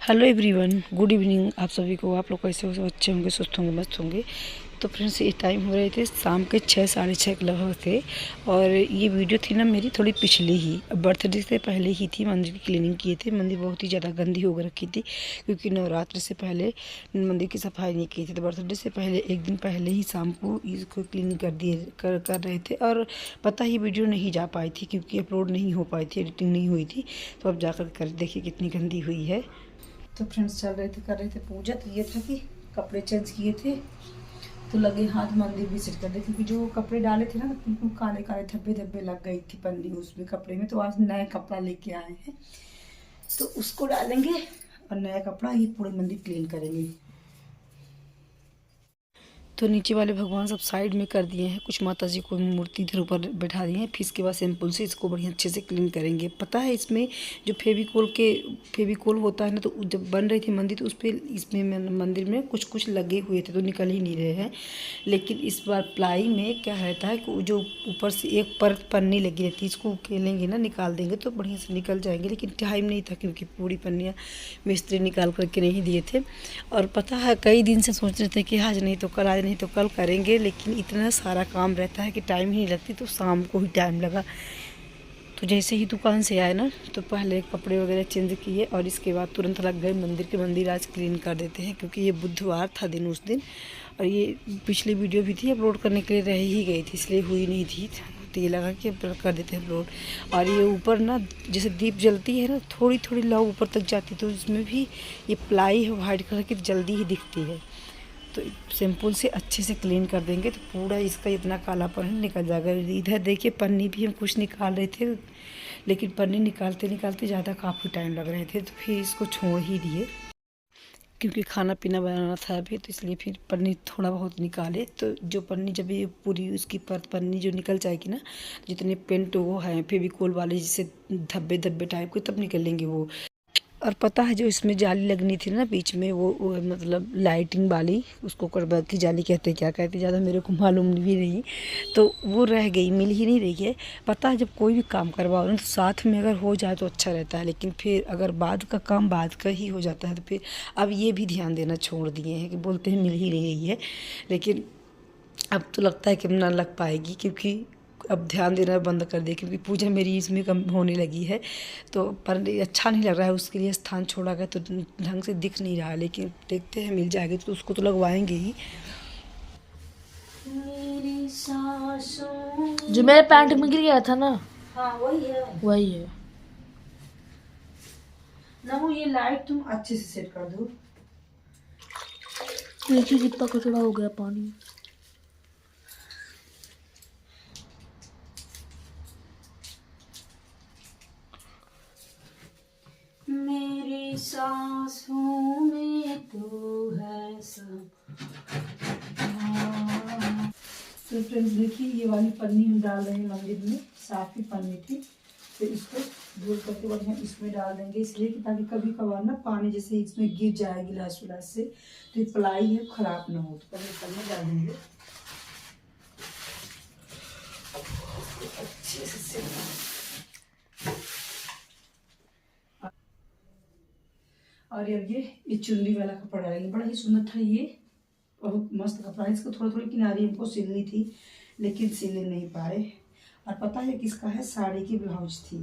Hello everyone, good evening आप सभी को। आप लोग कैसे हो? सब अच्छे होंगे, स्वस्थ होंगे, मस्त होंगे। तो फ्रेंड्स, ये टाइम हो रहे थे शाम के 6 साढ़े 6 के लगभग थे। और ये वीडियो थी ना मेरी थोड़ी पिछली ही, बर्थडे से पहले ही थी। मंदिर की क्लीनिंग किए थे। मंदिर बहुत ही ज़्यादा गंदी हो रखी थी क्योंकि नवरात्र से पहले मंदिर की सफाई नहीं की थी। तो बर्थडे से पहले एक दिन पहले ही शाम को इसको क्लीनिंग कर रहे थे। और पता ही वीडियो नहीं जा पाई थी क्योंकि अपलोड नहीं हो पाई थी, एडिटिंग नहीं हुई थी। तो अब जाकर कर देखिए कितनी गंदी हुई है। तो फ्रेंड्स चल रहे थे, कर रहे थे पूजा। तो ये था कि कपड़े चेंज किए थे तो लगे हाथ मंदिर विजिट कर दे, क्योंकि जो कपड़े डाले थे ना बिल्कुल काले काले धब्बे धब्बे लग गई थी पन्नी उसमें कपड़े में। तो आज नया कपड़ा लेके आए हैं तो उसको डालेंगे और नया कपड़ा ये पूरे मंदिर क्लीन करेंगे। तो नीचे वाले भगवान सब साइड में कर दिए हैं। कुछ माता जी को मूर्ति इधर ऊपर बैठा दिए हैं। फिर इसके बाद सिंपल से इसको बढ़िया अच्छे से क्लीन करेंगे। पता है इसमें जो फेविकोल होता है ना, तो जब बन रही थी मंदिर तो उस पर इसमें मंदिर में कुछ कुछ लगे हुए थे तो निकल ही नहीं रहे हैं। लेकिन इस बार प्लाई में क्या रहता है कि जो ऊपर से एक परत पन्नी लगी रहती है, इसको उकेलेंगे ना, निकाल देंगे तो बढ़िया से निकल जाएंगे। लेकिन टाइम नहीं था क्योंकि पूरी पन्नियाँ मिस्त्री निकाल करके नहीं दिए थे। और पता है कई दिन से सोच रहे थे कि आज नहीं तो कल, आज नहीं तो कल करेंगे, लेकिन इतना सारा काम रहता है कि टाइम ही नहीं लगती। तो शाम को ही टाइम लगा। तो जैसे ही दुकान से आए ना तो पहले कपड़े वगैरह चेंज किए और इसके बाद तुरंत लग गए मंदिर आज क्लीन कर देते हैं, क्योंकि ये बुधवार था दिन उस दिन। और ये पिछली वीडियो भी थी अपलोड करने के लिए, रह ही गई थी इसलिए हुई नहीं थी। तो ये लगा कि कर देते हैं अपलोड। और ये ऊपर ना जैसे दीप जलती है ना, थोड़ी थोड़ी लौ ऊपर तक जाती, तो इसमें भी ये प्लाई है वाइट कलर की, जल्दी ही दिखती है। तो सिंपल से अच्छे से क्लीन कर देंगे तो पूरा इसका इतना कालापन निकल जाएगा। इधर देखिए पन्नी भी हम कुछ निकाल रहे थे, लेकिन पन्नी निकालते निकालते ज़्यादा काफ़ी टाइम लग रहे थे तो फिर इसको छोड़ ही दिए, क्योंकि खाना पीना बनाना था अभी। तो इसलिए फिर पन्नी थोड़ा बहुत निकाले। तो जो पन्नी जब ये पूरी उसकी पन्नी जो निकल जाएगी ना, जितने पेंट वो है फेविकोल वाले जिससे धब्बे धब्बे टाइप के, तब निकलेंगे वो। और पता है जो इसमें जाली लगनी थी ना बीच में, वो मतलब लाइटिंग वाली, उसको करबा की जाली कहते हैं, क्या कहते हैं, ज़्यादा मेरे को मालूम भी नहीं। तो वो रह गई, मिल ही नहीं रही है। पता है जब कोई भी काम करवाओ ना तो साथ में अगर हो जाए तो अच्छा रहता है, लेकिन फिर अगर बाद का काम बाद का ही हो जाता है तो फिर अब ये भी ध्यान देना छोड़ दिए हैं कि बोलते हैं मिल ही नहीं रही है। लेकिन अब तो लगता है कि ना लग पाएगी, क्योंकि अब ध्यान देना बंद कर दिया क्योंकि पूजा मेरी इसमें कम होने लगी है। तो पर अच्छा नहीं लग रहा है, उसके लिए स्थान छोड़ा गया तो ढंग से दिख नहीं रहा है। लेकिन देखते हैं मिल जाएगी तो उसको तो लगवाएंगे ही। मेरी सांसों जो मेरे पैंट में गिर गया था ना, हाँ वही है, वही है ना। वो ये लाइट तुम अच्छे से सेट कर दो। नीचे कितना कचरा हो गया पानी। मेरी सांसों में तो है सब। तो फ्रेंड्स देखिए ये वाली पन्नी हम डाल रहे हैं मंदिर में, साफ ही पन्नी थी। फिर इसको धुल करके बढ़िया इसमें डाल देंगे, इसलिए कि ताकि कभी कभार ना पानी जैसे इसमें गिर जाए गिलास विलास से तो ये प्लाई है खराब ना हो। तो पहले पन्नी डाल देंगे अच्छे से। और ये चुन्नी वाला कपड़ा डालेंगे, बड़ा ही सुंदर था ये, बहुत मस्त कपड़ा है। इसको थोड़ी थोड़ी किनारी हमको सिलनी थी लेकिन सिल नहीं पाए। और पता है किसका है, साड़ी की ब्लाउज थी।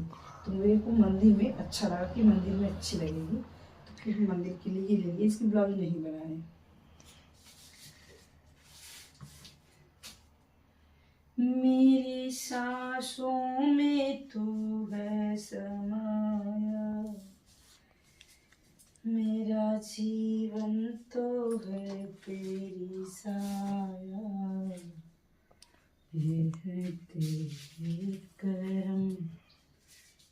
तो मेरे को मंदिर में अच्छा लगा कि मंदिर में अच्छी लगेगी, तो फिर हम मंदिर के लिए ही लेंगे, इसकी ब्लाउज नहीं बनाए। मेरी सांसों में तो है समाया, मेरा जीवन तो है तेरी साया, ये है तेरे करम,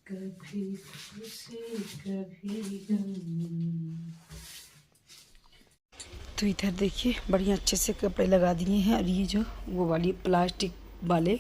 कभी खुशी कभी गम। तो इधर देखिए बढ़िया अच्छे से कपड़े लगा दिए हैं। और ये जो वो वाली प्लास्टिक वाले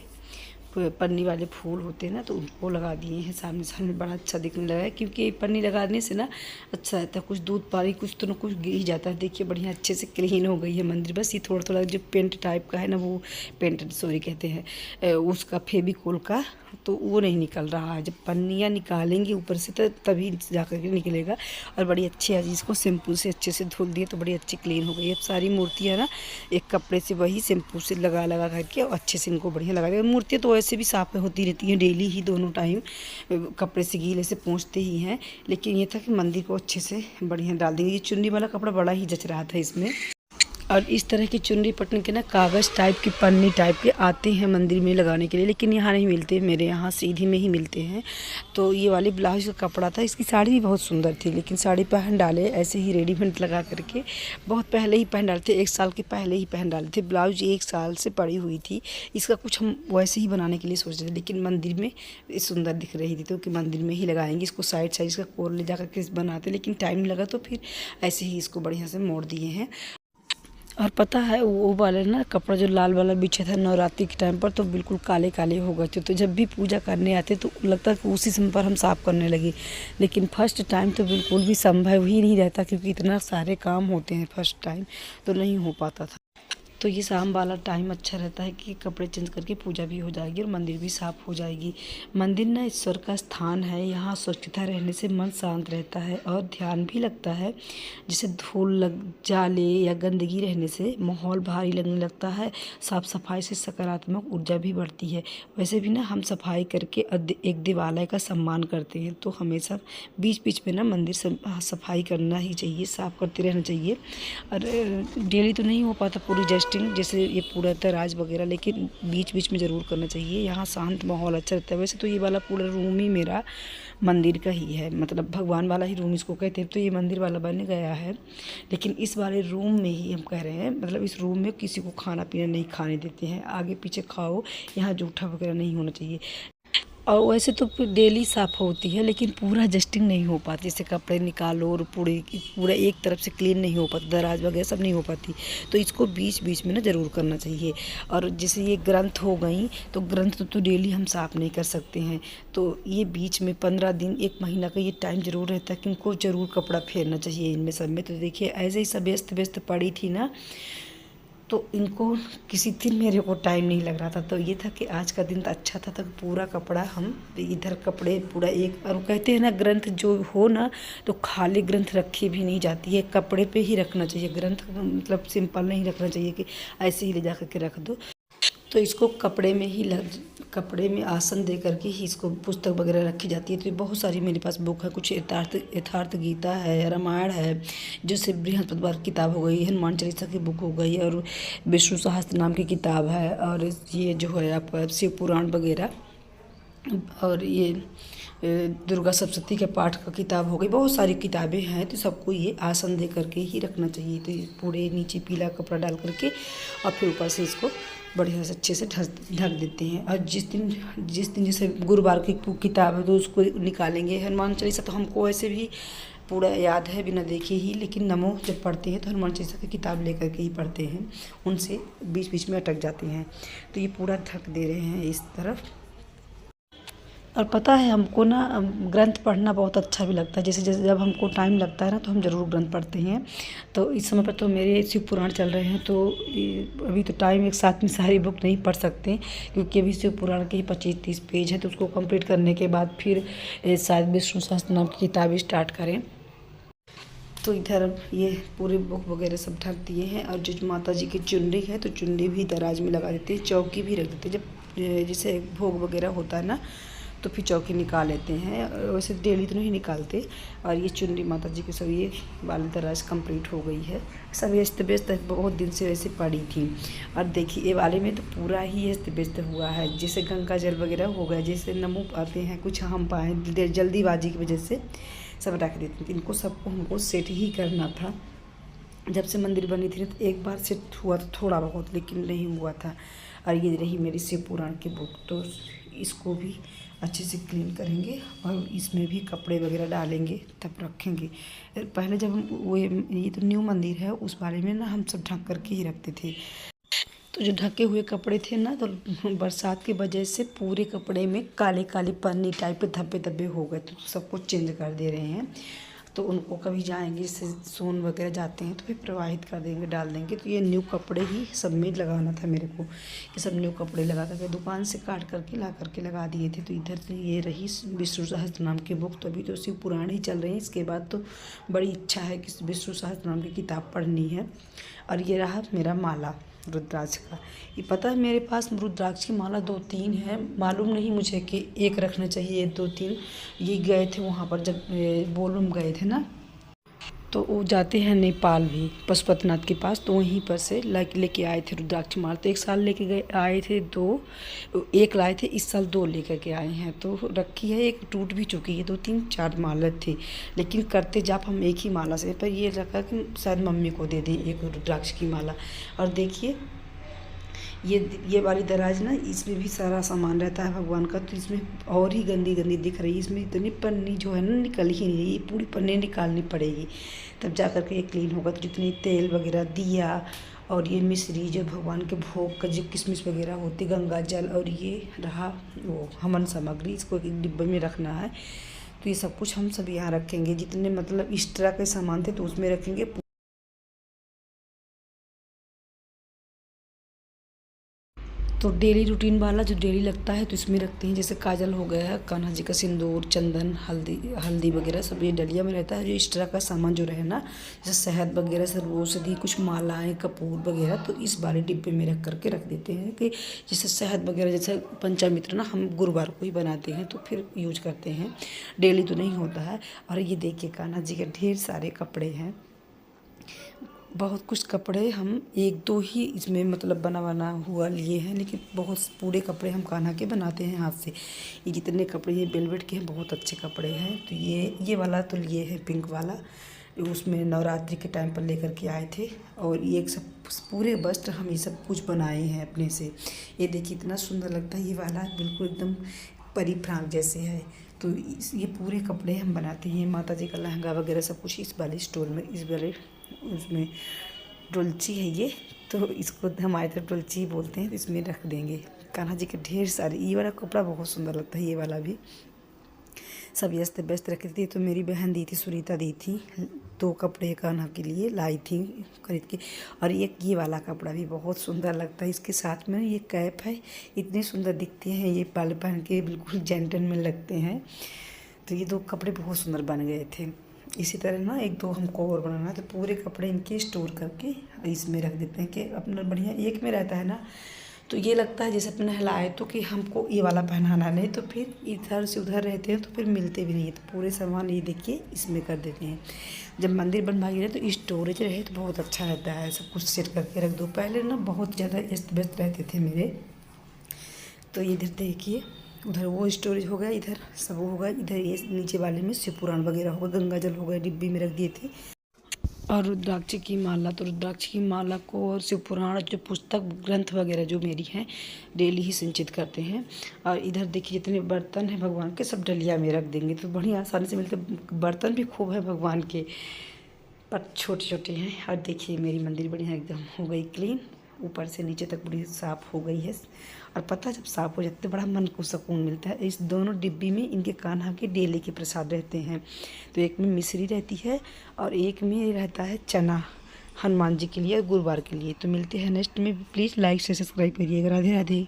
पन्नी वाले फूल होते हैं ना, तो उनको लगा दिए हैं सामने सामने। बड़ा अच्छा दिखने लगा है, क्योंकि पन्नी लगाने से ना अच्छा रहता है, कुछ दूध पानी कुछ तो ना कुछ गिर ही जाता है। देखिए बढ़िया अच्छे से क्लीन हो गई है मंदिर। बस ये थोड़ा थोड़ा जो पेंट टाइप का है ना, वो पेंट सॉरी कहते हैं उसका फेविकोल का, तो वो नहीं निकल रहा है। जब पन्नियाँ निकालेंगे ऊपर से तो तभी जा कर के निकलेगा। और बड़ी अच्छी है, इसको शैम्पू से अच्छे से धुल दिए तो बड़ी अच्छी क्लीन हो गई। अब सारी मूर्तियाँ ना एक कपड़े से वही शैम्पू से लगा लगा करके और अच्छे से इनको बढ़िया लगा देंगे। मूर्तियाँ तो वैसे भी साफ़ होती रहती हैं, डेली ही दोनों टाइम कपड़े से गीले से पोंछते ही हैं, लेकिन ये था कि मंदिर को अच्छे से बढ़िया डाल देंगे। ये चुन्नी वाला कपड़ा बड़ा ही जच रहा था इसमें। और इस तरह की चुनरी पटन के ना कागज़ टाइप की पन्नी टाइप के आते हैं मंदिर में लगाने के लिए, लेकिन यहाँ नहीं मिलते, मेरे यहाँ सीधी में ही मिलते हैं। तो ये वाली ब्लाउज का कपड़ा था, इसकी साड़ी भी बहुत सुंदर थी, लेकिन साड़ी पहन डाले ऐसे ही रेडीमेड लगा करके, बहुत पहले ही पहन डाले थे, 1 साल के पहले ही पहन डाले थे। ब्लाउज 1 साल से पड़ी हुई थी, इसका कुछ हम वैसे ही बनाने के लिए सोच रहे थे, लेकिन मंदिर में सुंदर दिख रही थी तो कि मंदिर में ही लगाएंगे इसको। साइड साइड इसका कोर ले जा करके बनाते, लेकिन टाइम लगा तो फिर ऐसे ही इसको बढ़िया से मोड़ दिए हैं। और पता है वो वाले ना कपड़ा जो लाल वाला बिछा था नवरात्रि के टाइम पर, तो बिल्कुल काले काले हो गए थे। तो जब भी पूजा करने आते तो लगता है कि उसी समय पर हम साफ़ करने लगे, लेकिन फर्स्ट टाइम तो बिल्कुल भी संभव ही नहीं रहता, क्योंकि इतना सारे काम होते हैं फर्स्ट टाइम, तो नहीं हो पाता था। तो ये शाम वाला टाइम अच्छा रहता है कि कपड़े चेंज करके पूजा भी हो जाएगी और मंदिर भी साफ़ हो जाएगी। मंदिर ना ईश्वर का स्थान है, यहाँ स्वच्छता रहने से मन शांत रहता है और ध्यान भी लगता है। जैसे धूल लग जाले या गंदगी रहने से माहौल भारी लगने लगता है। साफ़ सफाई से सकारात्मक ऊर्जा भी बढ़ती है। वैसे भी ना हम सफाई करके एक दिवालय का सम्मान करते हैं, तो हमेशा बीच बीच में ना मंदिर सफाई करना ही चाहिए, साफ़ करते रहना चाहिए। और डेली तो नहीं हो पाता पूरी जैसे ये पूरा दराज वगैरह, लेकिन बीच बीच में ज़रूर करना चाहिए। यहाँ शांत माहौल अच्छा रहता है। वैसे तो ये वाला पूरा रूम ही मेरा मंदिर का ही है, मतलब भगवान वाला ही रूम इसको कहते हैं, तो ये मंदिर वाला बन गया है। लेकिन इस वाले रूम में ही हम कह रहे हैं, मतलब इस रूम में किसी को खाना पीना नहीं खाने देते हैं, आगे पीछे खाओ, यहाँ जूठा वगैरह नहीं होना चाहिए। और वैसे तो डेली साफ़ होती है, लेकिन पूरा जस्टिंग नहीं हो पाती। जैसे कपड़े निकालो और पूरा एक तरफ से क्लीन नहीं हो पाता, दराज वगैरह सब नहीं हो पाती, तो इसको बीच बीच में ना ज़रूर करना चाहिए। और जैसे ये ग्रंथ हो गई, तो ग्रंथ तो डेली हम साफ़ नहीं कर सकते हैं, तो ये बीच में 15 दिन 1 महीना का ये टाइम ज़रूर रहता है कि इनको ज़रूर कपड़ा फेरना चाहिए इनमें सब में। तो देखिए ऐसे ही सब व्यस्त व्यस्त पड़ी थी ना, तो इनको किसी दिन मेरे को टाइम नहीं लग रहा था। तो ये था कि आज का दिन तो अच्छा था, तो पूरा कपड़ा हम इधर कपड़े पूरा एक, और कहते हैं ना ग्रंथ जो हो ना, तो खाली ग्रंथ रखी भी नहीं जाती है, कपड़े पे ही रखना चाहिए ग्रंथ, मतलब सिंपल नहीं रखना चाहिए कि ऐसे ही ले जा करके रख दो। तो इसको कपड़े में आसन दे करके ही इसको पुस्तक वगैरह रखी जाती है। तो बहुत सारी मेरे पास बुक है, कुछ यथार्थ गीता है, रामायण है, जैसे बृहस्पतिवार की किताब हो गई, हनुमान चालीसा की बुक हो गई, और विष्णु सहस्त्र नाम की किताब है, और ये जो है आपका शिव पुराण वगैरह, और ये दुर्गा सप्तशती के पाठ का किताब हो गई। बहुत सारी किताबें हैं, तो सबको ये आसन दे करके ही रखना चाहिए। तो ये पूरे नीचे पीला कपड़ा डाल करके और फिर ऊपर से इसको बढ़िया से अच्छे से ढक देते हैं। और जिस दिन जैसे गुरुवार की किताब है तो उसको निकालेंगे। हनुमान चालीसा तो हमको ऐसे भी पूरा याद है बिना देखे ही, लेकिन नमो जब पढ़ते हैं तो हनुमान चालीसा की किताब लेकर के ही पढ़ते हैं, उनसे बीच बीच में अटक जाते हैं। तो ये पूरा ढक दे रहे हैं इस तरफ। और पता है हमको ना ग्रंथ पढ़ना बहुत अच्छा भी लगता है। जैसे जब हमको टाइम लगता है ना, तो हम ज़रूर ग्रंथ पढ़ते हैं। तो इस समय पर तो मेरे शिव पुराण चल रहे हैं, तो अभी तो टाइम एक साथ में सारी बुक नहीं पढ़ सकते, क्योंकि अभी शिव पुराण के ही 25-30 पेज है। तो उसको कंप्लीट करने के बाद फिर शायद विष्णु सहस्त्र नाम की किताब स्टार्ट करें। तो इधर ये पूरे बुक वगैरह सब ढक दिए हैं। और जो माता जी की चुनरी है, तो चुनरी भी दराज में लगा देते हैं, चौकी भी रख देते हैं। जब जैसे भोग वगैरह होता है ना, तो फिर चौकी निकाल लेते हैं। वैसे डेली तो नहीं निकालते। और ये चुनरी माता जी की सब ये वाली दराज कंप्लीट हो गई है। सब व्यस्त व्यस्त बहुत दिन से वैसे पड़ी थी। और देखिए ये वाले में तो पूरा ही व्यस्त व्यस्त हुआ है। जैसे गंगा जल वगैरह हो गया, जैसे नमो पाते हैं, कुछ हम पाए, जल्दीबाजी की वजह से सब रख देते थे। इनको सबको हमको सेट ही करना था। जब से मंदिर बनी थी तो एक बार सेट हुआ था थोड़ा बहुत, लेकिन नहीं हुआ था। और ये रही मेरी शिव पुराण की बुक, तो इसको भी अच्छे से क्लीन करेंगे और इसमें भी कपड़े वगैरह डालेंगे, तब रखेंगे। पहले जब हम ये तो न्यू मंदिर है, उस बारे में ना हम सब ढक करके ही रखते थे। तो जो ढके हुए कपड़े थे ना, तो बरसात की वजह से पूरे कपड़े में काले काले पन्नी टाइप के धब्बे धब्बे हो गए, तो सब कुछ चेंज कर दे रहे हैं। तो उनको कभी जाएंगे, जैसे सोन वगैरह जाते हैं तो फिर प्रवाहित कर देंगे, डाल देंगे। तो ये न्यू कपड़े ही सब में लगाना था मेरे को, कि सब न्यू कपड़े लगा करके दुकान से काट करके ला करके लगा दिए थे। तो इधर से ये रही विष्णु सहस्त्रनाम की बुक, तो अभी तो शिव पुराण ही चल रहे हैं। इसके बाद तो बड़ी इच्छा है कि विष्णु सहस्त्रनाम की किताब पढ़नी है। और ये रहा मेरा माला रुद्राक्ष का। ये पता है मेरे पास रुद्राक्ष की माला 2-3 है, मालूम नहीं मुझे कि एक रखना चाहिए 2-3। ये गए थे वहाँ पर, जब बोलबम गए थे ना, तो वो जाते हैं नेपाल भी पशुपतिनाथ के पास, तो वहीं पर से लेके आए थे रुद्राक्ष माला। तो एक साल लेके गए आए थे 2, एक लाए थे, इस साल 2 लेकर के आए हैं। तो रखी है, एक टूट भी चुकी है, 2-3-4 माला थी, लेकिन करते जाप हम एक ही माला से। पर ये रखा कि शायद मम्मी को दे दें एक रुद्राक्ष की माला। और देखिए ये वाली दराज ना, इसमें भी सारा सामान रहता है भगवान का, तो इसमें और ही गंदी गंदी दिख रही है। इसमें इतनी पन्नी जो है ना निकल ही नहीं रही, ये पूरी पन्नी निकालनी पड़ेगी तब जा कर के ये क्लीन होगा। तो जितनी तेल वगैरह दिया और ये मिश्री जो भगवान के भोग का जो किशमिश वगैरह होती, गंगा जल, और ये रहा वो हवन सामग्री, इसको एक डिब्बे में रखना है। तो ये सब कुछ हम सब यहाँ रखेंगे, जितने मतलब इस तरह के सामान थे तो उसमें रखेंगे। तो डेली रूटीन वाला जो डेली लगता है तो इसमें रखते हैं, जैसे काजल हो गया, कान्हा जी का सिंदूर, चंदन, हल्दी वगैरह सब ये डलिया में रहता है। जो इस तरह का सामान जो रहे ना, जैसे शहद वगैरह, सरवौषधि, कुछ मालाएं, कपूर वगैरह, तो इस वाले डिब्बे में रख करके रख देते हैं। कि जैसे शहद वगैरह, जैसे पंचामृत ना हम गुरुवार को ही बनाते हैं तो फिर यूज करते हैं, डेली तो नहीं होता है। और ये देखिए कान्हा जी के ढेर सारे कपड़े हैं, बहुत कुछ कपड़े हम 1-2 ही इसमें मतलब बना हुआ लिए हैं, लेकिन बहुत पूरे कपड़े हम कान्हा के बनाते हैं हाथ से। ये जितने कपड़े ये वेलवेट के हैं, बहुत अच्छे कपड़े हैं। तो ये वाला तो लिए है पिंक वाला, उसमें नवरात्रि के टाइम पर लेकर के आए थे। और ये सब पूरे वस्त्र हम ये सब कुछ बनाए हैं अपने से। ये देखिए इतना सुंदर लगता है, ये वाला बिल्कुल एकदम परी फ्राक जैसे है। तो ये पूरे कपड़े हम बनाते हैं। माता जी का लहंगा वगैरह सब कुछ इस वाले स्टोर में, इस वाले उसमें डोलची है ये, तो इसको हमारे तरफ डोलची ही बोलते हैं। तो इसमें रख देंगे कान्हा जी के ढेर सारे। ये वाला कपड़ा बहुत सुंदर लगता है, ये वाला भी सब व्यस्त व्यस्त रखी थी। तो मेरी बहन दी थी, सुनीता दी थी, 2 कपड़े कान्हा के लिए लाई थी खरीद के। और ये वाला कपड़ा भी बहुत सुंदर लगता है, इसके साथ में ये कैप है, इतने सुंदर दिखते हैं ये, पाले पहन के बिल्कुल जेंटलमैन लगते हैं। तो ये 2 कपड़े बहुत सुंदर बन गए थे। इसी तरह ना 1-2 हमको और बनाना है, तो पूरे कपड़े इनके स्टोर करके इसमें रख देते हैं कि अपना बढ़िया एक में रहता है ना। तो ये लगता है जैसे अपने नहलाए तो कि हमको ये वाला पहनाना, नहीं तो फिर इधर से उधर रहते हैं तो फिर मिलते भी नहीं है। तो पूरे सामान ये देखिए इसमें कर देते हैं। जब मंदिर बनवाई रहे तो स्टोरेज रहे तो बहुत अच्छा रहता है, सब कुछ सेट करके रख दो। पहले ना बहुत ज़्यादा व्यस्त व्यस्त रहते थे मेरे। तो इधर देखिए, उधर वो स्टोरेज हो गया, इधर सब हो गया, इधर ये नीचे वाले में शिव पुराण वगैरह हो गया, गंगा जल हो गया, डिब्बी में रख दिए थे। और रुद्राक्ष की माला, तो रुद्राक्ष की माला को और शिव पुराण जो पुस्तक ग्रंथ वगैरह जो मेरी हैं डेली ही संचित करते हैं। और इधर देखिए जितने बर्तन हैं भगवान के सब डलिया में रख देंगे, तो बढ़िया आसानी से मिलते। बर्तन भी खूब है भगवान के, पर छोटे छोटे हैं। और देखिए मेरी मंदिर बढ़िया एकदम हो गई क्लीन, ऊपर से नीचे तक बड़ी साफ़ हो गई है। और पता जब साफ़ हो जाते बड़ा मन को सुकून मिलता है। इस दोनों डिब्बी में इनके कान्हा के डेली के प्रसाद रहते हैं। तो एक में मिश्री रहती है और एक में रहता है चना, हनुमान जी के लिए और गुरुवार के लिए। तो मिलते हैं नेक्स्ट में। प्लीज़ लाइक से सब्सक्राइब करिएगा। राधे राधे।